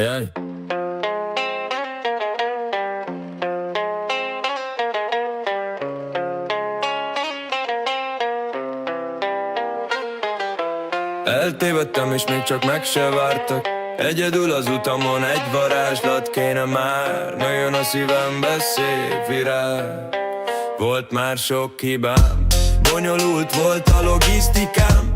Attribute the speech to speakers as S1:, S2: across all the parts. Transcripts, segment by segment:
S1: Jaj. Eltévedtem és még csak meg se vártak. Egyedül az utamon egy varázslat kéne már. Nőjön a szívembe szép virág. Volt már sok hibám, bonyolult volt a logisztikám.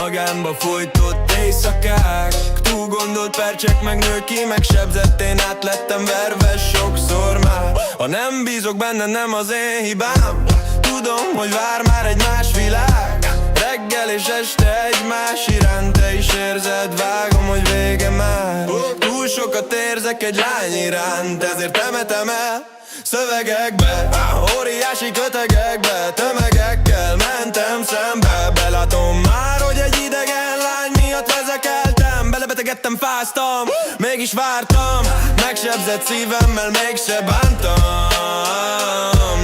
S1: Magánba folytott éjszakák, túl gondolt percsek meg nő ki, meg sebzett. Én át lettem verve sokszor már. Ha nem bízok benne, nem az én hibám. Tudom, hogy vár már egy más világ. Reggel és este egymás iránt, te is érzed, vágom, hogy vége már. Túl sokat érzek egy lány iránt, ezért temetem el szövegekbe, óriási kötegekbe, tömegekkel mentem szembe. Belátom már, hogy egy idegen lány miatt vezekeltem. Belebetegedtem, fáztam, mégis vártam. Megsebzett szívemmel mégse bántam,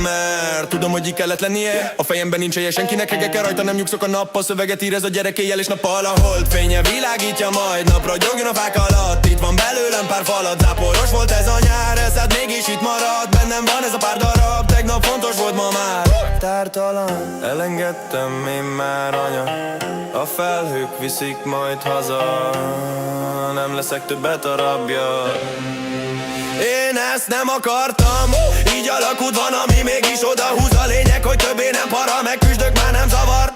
S1: mert tudom, hogy így kellett lennie. A fejemben nincs helye senkinek, hegeke rajta, nem nyugszok a nappal. Szöveget ír ez a gyerek éjjel és nappal. A holdfénye világítja, majd napra gyogjon a fák alatt. Itt van belőlem pár falat, záporos volt ez a nyár. Eszed mégis itt marad, bennem van ez a pár darab. Tegnap fontos volt, ma már tártalan. Elengedtem én már, anya, a felhők viszik majd haza. Nem leszek többet a rabja. Én ezt nem akartam, így alakult van, ami mégis odahúz. A lényeg, hogy többé nem para, meg küzdök, már nem zavar.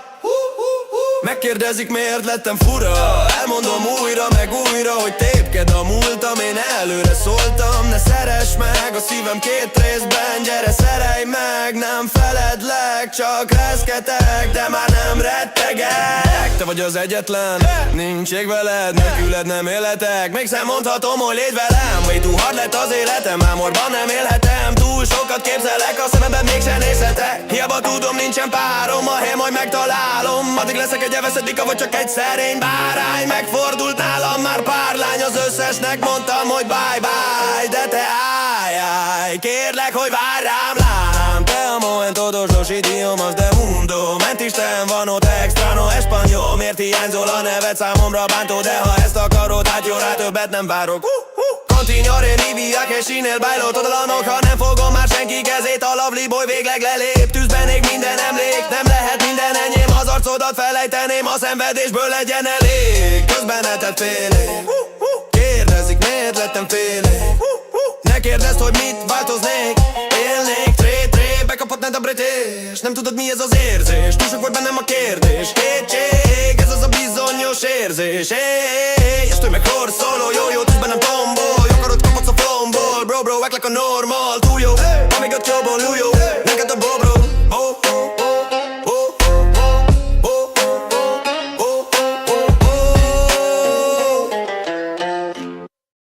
S1: Megkérdezik, miért lettem fura. Elmondom újra meg újra, hogy tépked a múltam. Én előre szóltam, ne szeress meg a szívem két részben. Gyere, szerelj meg, nem feledlek, csak reszketek, de már nem rettegek. Te vagy az egyetlen, nincs ég veled, nélküled nem életek. Mégsem mondhatom, hogy légy velem. Way too hard lett az életem, ámorban nem élhetem. Túl sokat képzelek, a szememben mégsem nézhetek. Hiába tudom, nincsen párom, a hely majd megtalálom. Addig leszek egy eveszedika, vagy csak egy szerény bárány. Megfordult nálam már pár lány, az összesnek mondtam, hogy bye-bye. De te állj, kérlek, hogy várj rám, lám. Te a moment todos los idiomas de mundo. Mentisten van ott extra, no español. Miért hiányzol a neved számomra bántó? De ha ezt akarod, hát jó, rá többet nem várok. Continuare mi viaje sin el bailo. Odalanok, ha nem fogom már senki kezét. A lovely boy végleg lelép. Tűzben ég minden emlék, nem lehet minden enyém. Az arcodat felejteném, a szenvedésből legyen elég. Közben eltelt fél év, kérdezik, miért lettem fél év. Ne kérdezd, hogy mit változnék. Élnék, tré, bekaphatnád a bretés. Nem tudod, mi ez az érzés. Túl sok volt bennem a kérdés. Kétség, ez az a bizonyos érzés. És tőj meg horszoló, jó, tűzben nem tombol. Akarod, kaphatsz a flomból. Bro, act like a normal. Túl jó, amíg a csóból, jó.